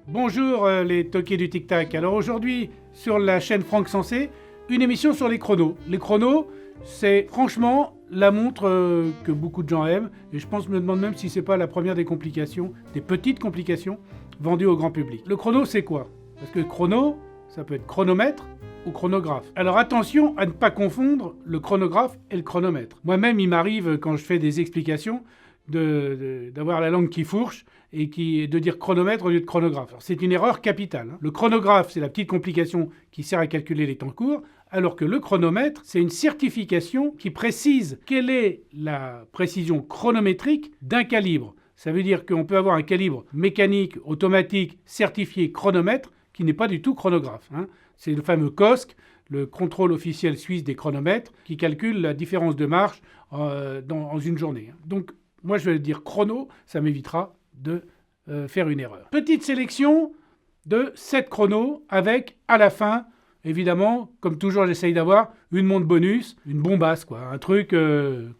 Bonjour les toqués du Tic Tac. Alors aujourd'hui, sur la chaîne Franck Sensé, une émission sur les chronos. Les chronos, c'est franchement la montre que beaucoup de gens aiment. Et je me demande même si c'est pas la première des complications, des petites complications vendues au grand public. Le chrono, c'est quoi? Parce que chrono, ça peut être chronomètre ou chronographe. Alors attention à ne pas confondre le chronographe et le chronomètre. Moi-même, il m'arrive quand je fais des explications d'avoir la langue qui fourche et de dire chronomètre au lieu de chronographe. Alors, c'est une erreur capitale. Le chronographe, c'est la petite complication qui sert à calculer les temps courts, alors que le chronomètre, c'est une certification qui précise quelle est la précision chronométrique d'un calibre. Ça veut dire qu'on peut avoir un calibre mécanique, automatique, certifié chronomètre, qui n'est pas du tout chronographe. C'est le fameux COSC, le contrôle officiel suisse des chronomètres, qui calcule la différence de marche dans une journée. Donc, moi, je vais dire chrono, ça m'évitera de faire une erreur. Petite sélection de 7 chronos avec, à la fin, évidemment, comme toujours, j'essaye d'avoir une montre bonus, une bombasse, quoi, un truc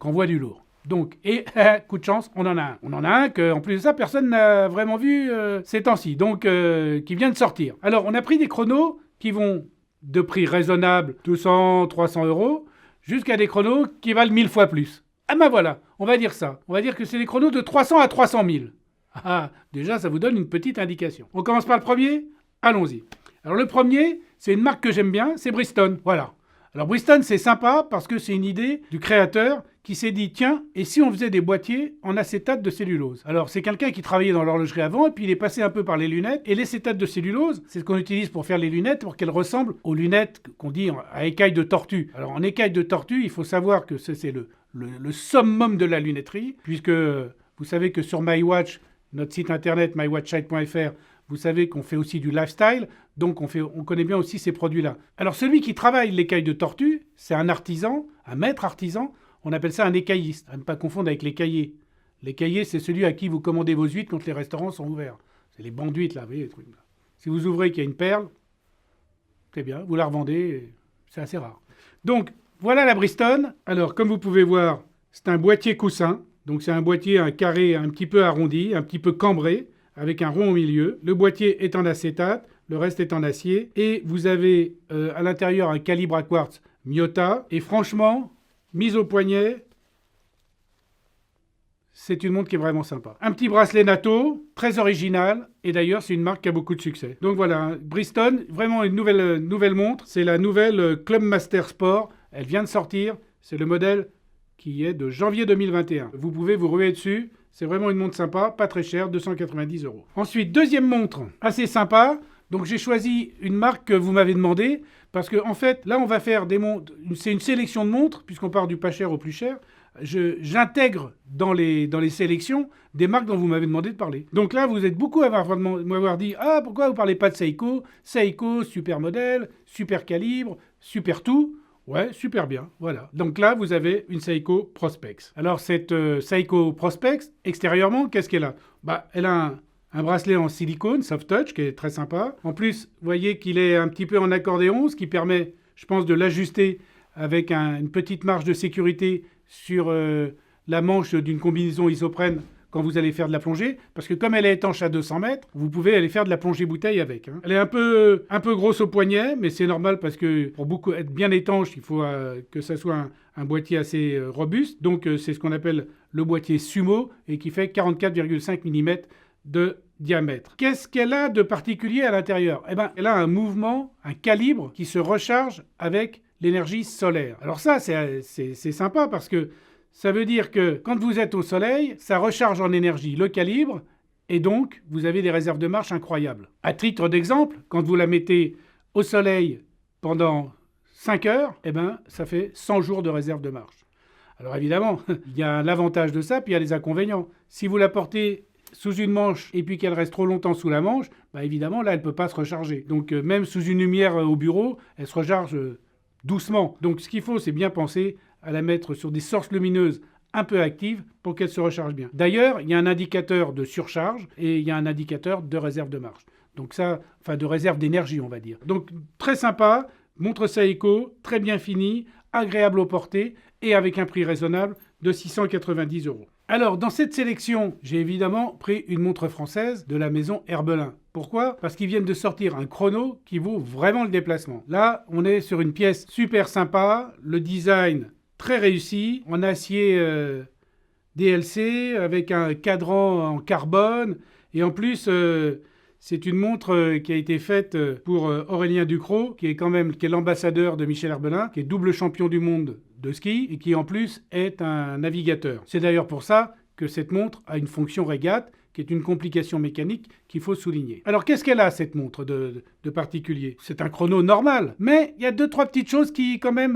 qu'envoie du lourd. Donc, et coup de chance, on en a un. On en a un qu'en plus de ça, personne n'a vraiment vu ces temps-ci, donc qui vient de sortir. Alors, on a pris des chronos qui vont de prix raisonnable, 200, 300 euros, jusqu'à des chronos qui valent 1000 fois plus. Ah ben voilà, on va dire ça. On va dire que c'est des chronos de 300 à 300 000. Ah, déjà, ça vous donne une petite indication. On commence par le premier? Allons-y. Alors le premier, c'est une marque que j'aime bien, c'est Bridgestone. Voilà. Alors Bridgestone, c'est sympa parce que c'est une idée du créateur qui s'est dit, tiens, et si on faisait des boîtiers en acétate de cellulose? Alors c'est quelqu'un qui travaillait dans l'horlogerie avant, et puis il est passé un peu par les lunettes. Et l'acétate de cellulose, c'est ce qu'on utilise pour faire les lunettes, pour qu'elles ressemblent aux lunettes qu'on dit à écailles de tortue. Alors en écailles de tortue, il faut savoir que c'est le summum de la lunetterie, puisque vous savez que sur MyWatch, notre site internet mywatchsite.fr, vous savez qu'on fait aussi du lifestyle, donc on connaît bien aussi ces produits-là. Alors celui qui travaille l'écaille de tortue, c'est un artisan, un maître artisan, on appelle ça un écailliste, à ne pas confondre avec l'écaillé. L'écaillé, c'est celui à qui vous commandez vos huîtres quand les restaurants sont ouverts. C'est les bancs d'huîtres, là, vous voyez les trucs là. Si vous ouvrez qu'il y a une perle, c'est bien, vous la revendez, c'est assez rare. Donc, voilà la Bridgestone. Alors, comme vous pouvez voir, c'est un boîtier coussin. Donc, c'est un boîtier, un carré un petit peu arrondi, un petit peu cambré, avec un rond au milieu. Le boîtier est en acétate, le reste est en acier. Et vous avez à l'intérieur un calibre à quartz Miyota. Et franchement, mise au poignet, c'est une montre qui est vraiment sympa. Un petit bracelet NATO, très original. Et d'ailleurs, c'est une marque qui a beaucoup de succès. Donc voilà, Bridgestone, vraiment une nouvelle montre. C'est la nouvelle Club Master Sport. Elle vient de sortir. C'est le modèle qui est de janvier 2021. Vous pouvez vous ruer dessus. C'est vraiment une montre sympa, pas très chère, 290 €. Ensuite, deuxième montre, assez sympa. Donc j'ai choisi une marque que vous m'avez demandé, parce que en fait, là on va faire des montres, c'est une sélection de montres, puisqu'on part du pas cher au plus cher. J'intègre dans les sélections des marques dont vous m'avez demandé de parler. Donc là, vous êtes beaucoup à m'avoir dit « Ah, pourquoi vous ne parlez pas de Seiko? Seiko, super modèle, super calibre, super tout ». Ouais, super bien, voilà. Donc là, vous avez une Seiko Prospex. Alors cette Seiko Prospex, extérieurement, qu'est-ce qu'elle a? Elle a un bracelet en silicone, soft touch, qui est très sympa. En plus, vous voyez qu'il est un petit peu en accordéon, ce qui permet, je pense, de l'ajuster avec une petite marge de sécurité sur la manche d'une combinaison isoprène quand vous allez faire de la plongée, parce que comme elle est étanche à 200 mètres, vous pouvez aller faire de la plongée bouteille avec. Elle est un peu grosse au poignet, mais c'est normal parce que pour être bien étanche, il faut que ça soit un boîtier assez robuste. Donc c'est ce qu'on appelle le boîtier Sumo et qui fait 44,5 mm de diamètre. Qu'est-ce qu'elle a de particulier à l'intérieur? Elle a un mouvement, un calibre qui se recharge avec l'énergie solaire. Alors ça, c'est sympa parce que ça veut dire que quand vous êtes au soleil, ça recharge en énergie le calibre et donc vous avez des réserves de marche incroyables. À titre d'exemple, quand vous la mettez au soleil pendant 5 heures, ça fait 100 jours de réserve de marche. Alors évidemment, il y a l'avantage de ça, puis il y a les inconvénients. Si vous la portez sous une manche et puis qu'elle reste trop longtemps sous la manche, évidemment là elle ne peut pas se recharger. Donc même sous une lumière au bureau, elle se recharge doucement. Donc ce qu'il faut, c'est bien penser à la mettre sur des sources lumineuses un peu actives pour qu'elle se recharge bien. D'ailleurs, il y a un indicateur de surcharge et il y a un indicateur de réserve de marche. Donc ça, de réserve d'énergie, on va dire. Donc très sympa, montre Seiko, très bien finie, agréable au porter et avec un prix raisonnable de 690 €. Alors, dans cette sélection, j'ai évidemment pris une montre française de la maison Herbelin. Pourquoi? Parce qu'ils viennent de sortir un chrono qui vaut vraiment le déplacement. Là, on est sur une pièce super sympa, le design très réussi, en acier DLC, avec un cadran en carbone, et en plus... c'est une montre qui a été faite pour Aurélien Ducrot, qui est l'ambassadeur de Michel Herbelin, qui est double champion du monde de ski et qui en plus est un navigateur. C'est d'ailleurs pour ça que cette montre a une fonction régate, qui est une complication mécanique qu'il faut souligner. Alors qu'est-ce qu'elle a, cette montre de particulier? C'est un chrono normal, mais il y a 2-3 petites choses qui quand même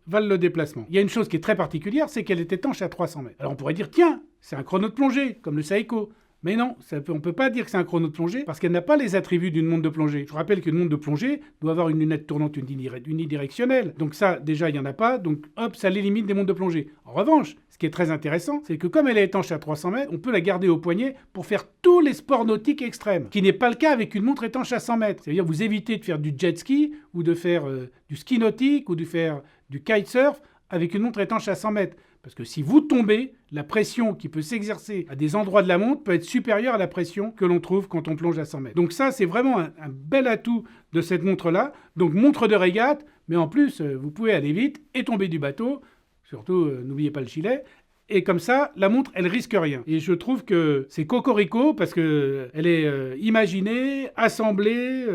valent le déplacement. Il y a une chose qui est très particulière, c'est qu'elle est étanche à 300 mètres. Alors on pourrait dire, tiens, c'est un chrono de plongée, comme le Seiko. Mais non, on ne peut pas dire que c'est un chrono de plongée parce qu'elle n'a pas les attributs d'une montre de plongée. Je vous rappelle qu'une montre de plongée doit avoir une lunette tournante unidirectionnelle. Donc ça, déjà, il n'y en a pas. Donc hop, ça l'élimine des montres de plongée. En revanche, ce qui est très intéressant, c'est que comme elle est étanche à 300 mètres, on peut la garder au poignet pour faire tous les sports nautiques extrêmes. Ce qui n'est pas le cas avec une montre étanche à 100 mètres. C'est-à-dire vous évitez de faire du jet ski ou de faire du ski nautique ou de faire du kitesurf avec une montre étanche à 100 mètres. Parce que si vous tombez, la pression qui peut s'exercer à des endroits de la montre peut être supérieure à la pression que l'on trouve quand on plonge à 100 mètres. Donc ça, c'est vraiment un bel atout de cette montre-là. Donc montre de régate, mais en plus, vous pouvez aller vite et tomber du bateau. Surtout, n'oubliez pas le gilet. Et comme ça, la montre, elle risque rien. Et je trouve que c'est cocorico parce qu'elle est imaginée, assemblée,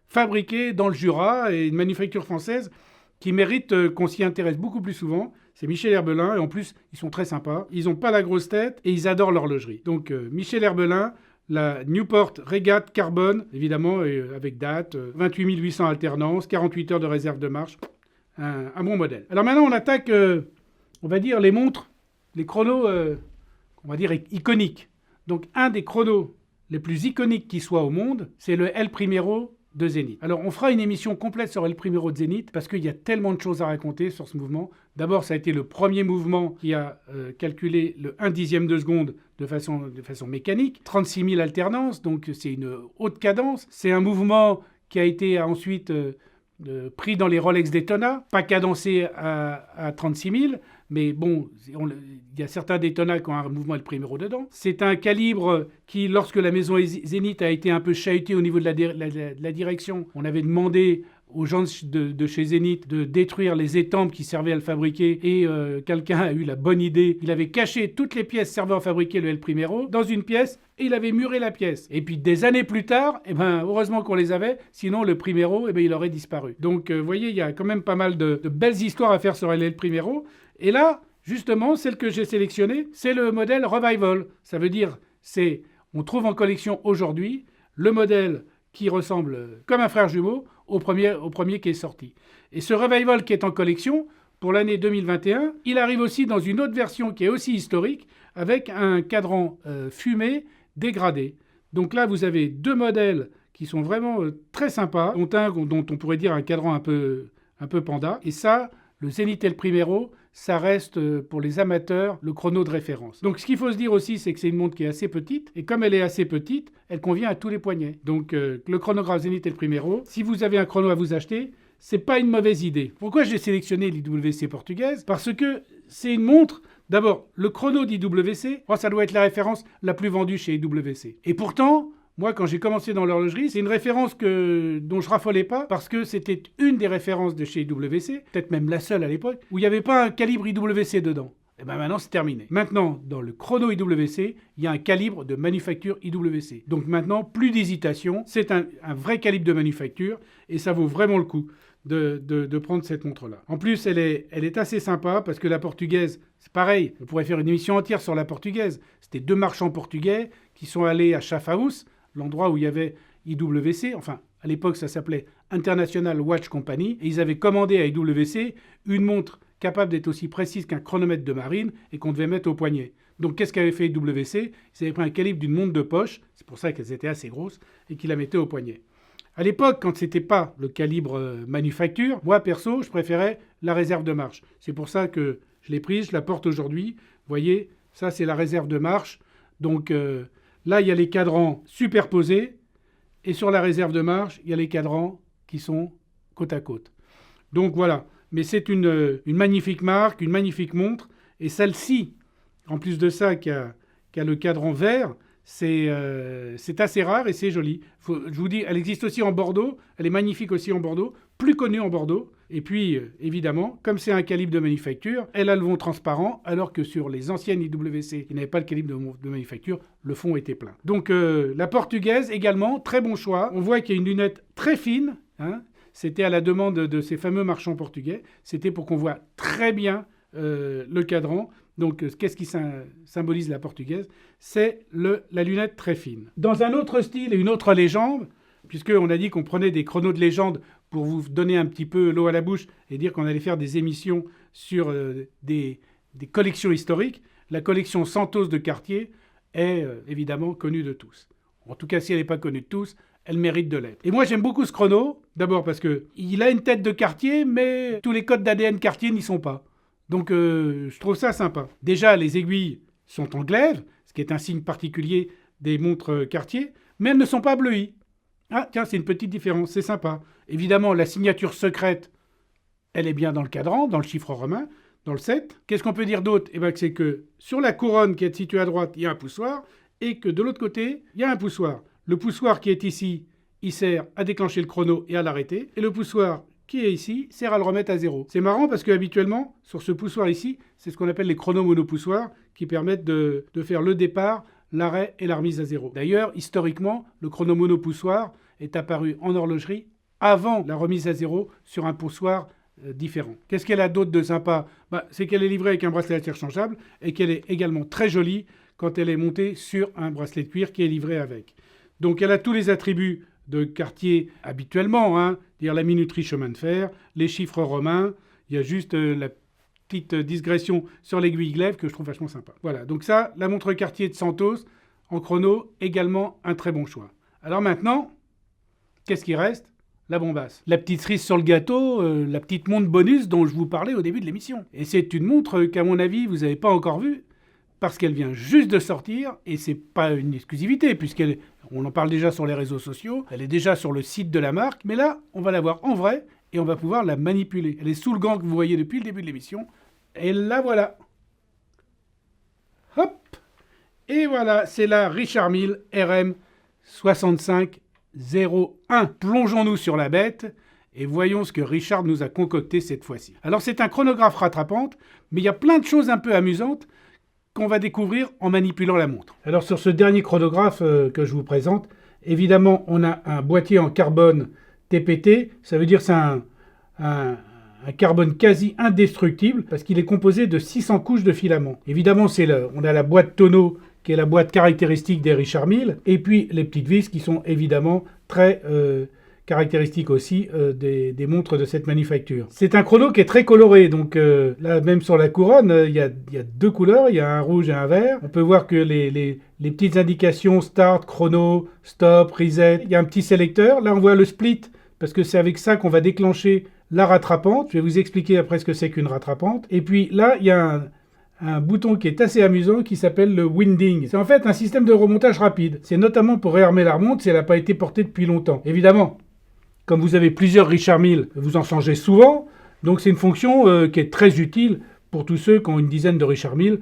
fabriquée dans le Jura et une manufacture française qui mérite qu'on s'y intéresse beaucoup plus souvent. C'est Michel Herbelin, et en plus, ils sont très sympas. Ils n'ont pas la grosse tête, et ils adorent l'horlogerie. Donc, Michel Herbelin, la Newport Regatta Carbone, évidemment, avec date, 28 800 alternances, 48 heures de réserve de marche. Un bon modèle. Alors maintenant, on attaque, on va dire, les montres, les chronos, on va dire, iconiques. Donc, un des chronos les plus iconiques qui soit au monde, c'est le El Primero de Zénith. Alors, on fera une émission complète sur El Primero de Zénith parce qu'il y a tellement de choses à raconter sur ce mouvement. D'abord, ça a été le premier mouvement qui a calculé le 1/10 de seconde de façon mécanique. 36 000 alternances, donc c'est une haute cadence. C'est un mouvement qui a été ensuite pris dans les Rolex Daytona, pas cadencé à 36 000, mais bon, il y a certains Daytona qui ont un mouvement El Primero dedans. C'est un calibre qui, lorsque la maison Zénith a été un peu chahutée au niveau de la direction, on avait demandé aux gens de chez Zénith de détruire les étampes qui servaient à le fabriquer et quelqu'un a eu la bonne idée. Il avait caché toutes les pièces servant à fabriquer le El Primero dans une pièce et il avait muré la pièce. Et puis des années plus tard, heureusement qu'on les avait, sinon le Primero, il aurait disparu. Donc vous voyez, il y a quand même pas mal de belles histoires à faire sur le El Primero. Et là, justement, celle que j'ai sélectionnée, c'est le modèle Revival. Ça veut dire, on trouve en collection aujourd'hui le modèle qui ressemble comme un frère jumeau au premier qui est sorti. Et ce Revival qui est en collection, pour l'année 2021, il arrive aussi dans une autre version qui est aussi historique, avec un cadran fumé dégradé. Donc là, vous avez deux modèles qui sont vraiment très sympas, dont un dont on pourrait dire un cadran un peu panda. Et ça, le Zénith El Primero, ça reste pour les amateurs le chrono de référence. Donc ce qu'il faut se dire aussi, c'est que c'est une montre qui est assez petite, et comme elle est assez petite, elle convient à tous les poignets. Donc le chronographe Zénith El Primero, si vous avez un chrono à vous acheter, c'est pas une mauvaise idée. Pourquoi j'ai sélectionné l'IWC portugaise? Parce que c'est une montre, d'abord, le chrono d'IWC, ça doit être la référence la plus vendue chez IWC. Et pourtant, moi, quand j'ai commencé dans l'horlogerie, c'est une référence dont je raffolais pas parce que c'était une des références de chez IWC, peut-être même la seule à l'époque, où il n'y avait pas un calibre IWC dedans. Et maintenant, c'est terminé. Maintenant, dans le chrono IWC, il y a un calibre de manufacture IWC. Donc maintenant, plus d'hésitation, c'est un vrai calibre de manufacture et ça vaut vraiment le coup de prendre cette montre-là. En plus, elle est assez sympa parce que la portugaise, c'est pareil, on pourrait faire une émission entière sur la portugaise. C'était deux marchands portugais qui sont allés à Schaffhaus, l'endroit où il y avait IWC, enfin à l'époque ça s'appelait International Watch Company, et ils avaient commandé à IWC une montre capable d'être aussi précise qu'un chronomètre de marine et qu'on devait mettre au poignet. Donc qu'est-ce qu'avait fait IWC? Ils avaient pris un calibre d'une montre de poche, c'est pour ça qu'elles étaient assez grosses, et qu'ils la mettaient au poignet. À l'époque, quand c'était pas le calibre manufacture, moi perso, je préférais la réserve de marche. C'est pour ça que je l'ai prise, je la porte aujourd'hui. Vous voyez, ça c'est la réserve de marche. Donc là, il y a les cadrans superposés et sur la réserve de marche, il y a les cadrans qui sont côte à côte. Donc voilà, mais c'est une magnifique marque, une magnifique montre. Et celle-ci, En plus de ça, qui a le cadran vert, c'est assez rare et c'est joli. Je vous dis, elle existe aussi en Bordeaux, elle est magnifique aussi en Bordeaux, plus connue en Bordeaux. Et puis, évidemment, comme c'est un calibre de manufacture, elle a le fond transparent, alors que sur les anciennes IWC qui n'avaient pas le calibre de manufacture, le fond était plein. Donc, la portugaise également, très bon choix. On voit qu'il y a une lunette très fine, hein. C'était à la demande de ces fameux marchands portugais. C'était pour qu'on voit très bien le cadran. Donc, qu'est-ce qui symbolise la portugaise? C'est la lunette très fine. Dans un autre style et une autre légende, puisqu'on a dit qu'on prenait des chronos de légende pour vous donner un petit peu l'eau à la bouche et dire qu'on allait faire des émissions sur des collections historiques, la collection Santos de Cartier est évidemment connue de tous. En tout cas, si elle n'est pas connue de tous, elle mérite de l'être. Et moi, j'aime beaucoup ce chrono, d'abord parce qu'il a une tête de Cartier, mais tous les codes d'ADN Cartier n'y sont pas. Donc, je trouve ça sympa. Déjà, les aiguilles sont en glaive, ce qui est un signe particulier des montres Cartier, mais elles ne sont pas bleuies. Ah, tiens, c'est une petite différence, c'est sympa. Évidemment, la signature secrète, elle est bien dans le cadran, dans le chiffre romain, dans le 7. Qu'est-ce qu'on peut dire d'autre? Eh bien, c'est que sur la couronne qui est située à droite, il y a un poussoir, et que de l'autre côté, il y a un poussoir. Le poussoir qui est ici, il sert à déclencher le chrono et à l'arrêter. Et le poussoir qui est ici sert à le remettre à zéro. C'est marrant parce qu'habituellement, sur ce poussoir ici, c'est ce qu'on appelle les chronos monopoussoirs qui permettent de faire le départ, l'arrêt et la remise à zéro. D'ailleurs, historiquement, le chrono monopoussoir est apparu en horlogerie avant la remise à zéro sur un poussoir différent. Qu'est-ce qu'elle a d'autre de sympa? C'est qu'elle est livrée avec un bracelet interchangeable et qu'elle est également très jolie quand elle est montée sur un bracelet de cuir qui est livré avec. Donc elle a tous les attributs de Cartier habituellement, hein, c'est-à-dire la minuterie chemin de fer, les chiffres romains, il y a juste la petite digression sur l'aiguille glaive que je trouve vachement sympa. Voilà, donc ça, la montre Cartier de Santos, en chrono, également un très bon choix. Alors maintenant, qu'est-ce qui reste? La bombasse. La petite cerise sur le gâteau, la petite montre bonus dont je vous parlais au début de l'émission. Et c'est une montre qu'à mon avis, vous n'avez pas encore vue, parce qu'elle vient juste de sortir, et c'est pas une exclusivité, puisqu'on en parle déjà sur les réseaux sociaux, elle est déjà sur le site de la marque, mais là, on va la voir en vrai, et on va pouvoir la manipuler. Elle est sous le gant que vous voyez depuis le début de l'émission, et la voilà. Hop! Et voilà, c'est la Richard Mille RM 6501. Plongeons-nous sur la bête, et voyons ce que Richard nous a concocté cette fois-ci. Alors, c'est un chronographe rattrapante, mais il y a plein de choses un peu amusantes qu'on va découvrir en manipulant la montre. Alors sur ce dernier chronographe que je vous présente, évidemment on a un boîtier en carbone TPT, ça veut dire c'est un carbone quasi indestructible parce qu'il est composé de 600 couches de filaments. Évidemment on a la boîte tonneau qui est la boîte caractéristique des Richard Mille et puis les petites vis qui sont évidemment très caractéristique aussi des montres de cette manufacture. C'est un chrono qui est très coloré, donc là même sur la couronne, il y a deux couleurs, il y a un rouge et un vert. On peut voir que les petites indications start, chrono, stop, reset, il y a un petit sélecteur. Là on voit le split, parce que c'est avec ça qu'on va déclencher la rattrapante. Je vais vous expliquer après ce que c'est qu'une rattrapante. Et puis là il y a un bouton qui est assez amusant qui s'appelle le winding. C'est en fait un système de remontage rapide. C'est notamment pour réarmer la montre si elle n'a pas été portée depuis longtemps. Évidemment, comme vous avez plusieurs Richard Mille, vous en changez souvent, donc c'est une fonction qui est très utile pour tous ceux qui ont une dizaine de Richard Mille.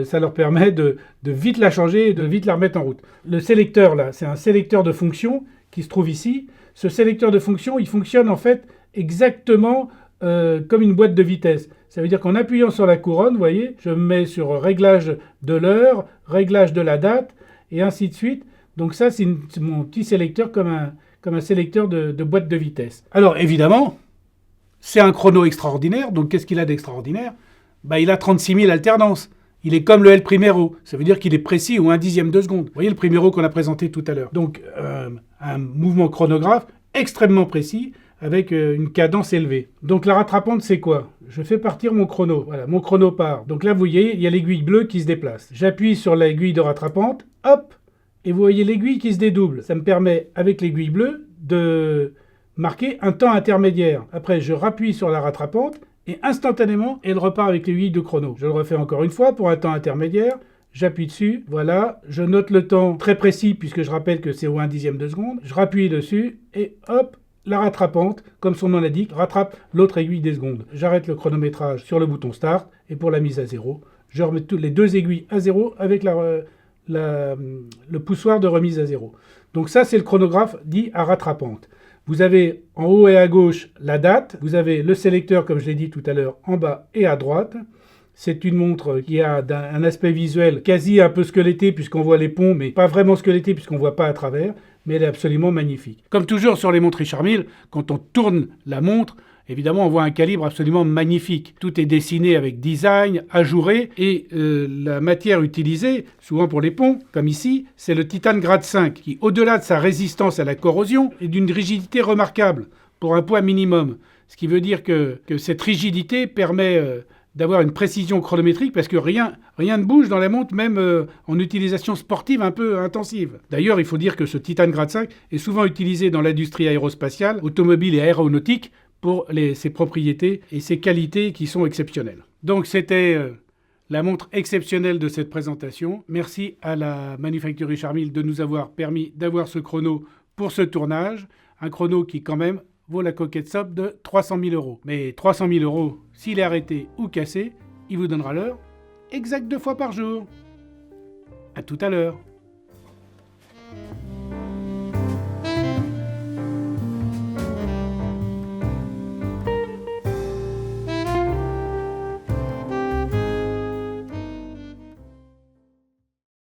Ça leur permet de vite la changer et de vite la remettre en route. Le sélecteur, là, c'est un sélecteur de fonction qui se trouve ici. Ce sélecteur de fonction, il fonctionne en fait exactement comme une boîte de vitesse. Ça veut dire qu'en appuyant sur la couronne, vous voyez, je me mets sur réglage de l'heure, réglage de la date, et ainsi de suite. Donc ça, c'est mon petit sélecteur comme un sélecteur de boîte de vitesse. Alors évidemment, c'est un chrono extraordinaire, donc qu'est-ce qu'il a d'extraordinaire? Il a 36 000 alternances. Il est comme le El Primero, ça veut dire qu'il est précis au 1/10 de seconde. Vous voyez le Primero qu'on a présenté tout à l'heure. Donc un mouvement chronographe extrêmement précis, avec une cadence élevée. Donc la rattrapante, c'est quoi? Je fais partir mon chrono. Voilà, mon chrono part. Donc là, vous voyez, il y a l'aiguille bleue qui se déplace. J'appuie sur l'aiguille de rattrapante, hop, et vous voyez l'aiguille qui se dédouble. Ça me permet, avec l'aiguille bleue, de marquer un temps intermédiaire. Après, je rappuie sur la rattrapante et instantanément, elle repart avec l'aiguille de chrono. Je le refais encore une fois pour un temps intermédiaire. J'appuie dessus, voilà. Je note le temps très précis puisque je rappelle que c'est au 1/10 de seconde. Je rappuie dessus et hop, la rattrapante, comme son nom l'indique, rattrape l'autre aiguille des secondes. J'arrête le chronométrage sur le bouton Start et pour la mise à zéro, je remets les 2 aiguilles à 0 avec le poussoir de remise à 0. Donc ça, c'est le chronographe dit à rattrapante. Vous avez en haut et à gauche la date, vous avez le sélecteur, comme je l'ai dit tout à l'heure, en bas et à droite. C'est une montre qui a un aspect visuel quasi un peu squeletté puisqu'on voit les ponts, mais pas vraiment squeletté puisqu'on ne voit pas à travers, mais elle est absolument magnifique. Comme toujours sur les montres Richard Mille, quand on tourne la montre, évidemment, on voit un calibre absolument magnifique. Tout est dessiné avec design, ajouré, et la matière utilisée, souvent pour les ponts, comme ici, c'est le titane grade 5, qui, au-delà de sa résistance à la corrosion, est d'une rigidité remarquable, pour un poids minimum. Ce qui veut dire que cette rigidité permet d'avoir une précision chronométrique, parce que rien ne bouge dans la montre, même en utilisation sportive un peu intensive. D'ailleurs, il faut dire que ce titane grade 5 est souvent utilisé dans l'industrie aérospatiale, automobile et aéronautique, pour ses propriétés et ses qualités qui sont exceptionnelles. Donc c'était la montre exceptionnelle de cette présentation. Merci à la manufacture Richard Mille de nous avoir permis d'avoir ce chrono pour ce tournage. Un chrono qui quand même vaut la coquette somme de 300 000 €. Mais 300 000 €, s'il est arrêté ou cassé, il vous donnera l'heure exacte 2 fois par jour. À tout à l'heure.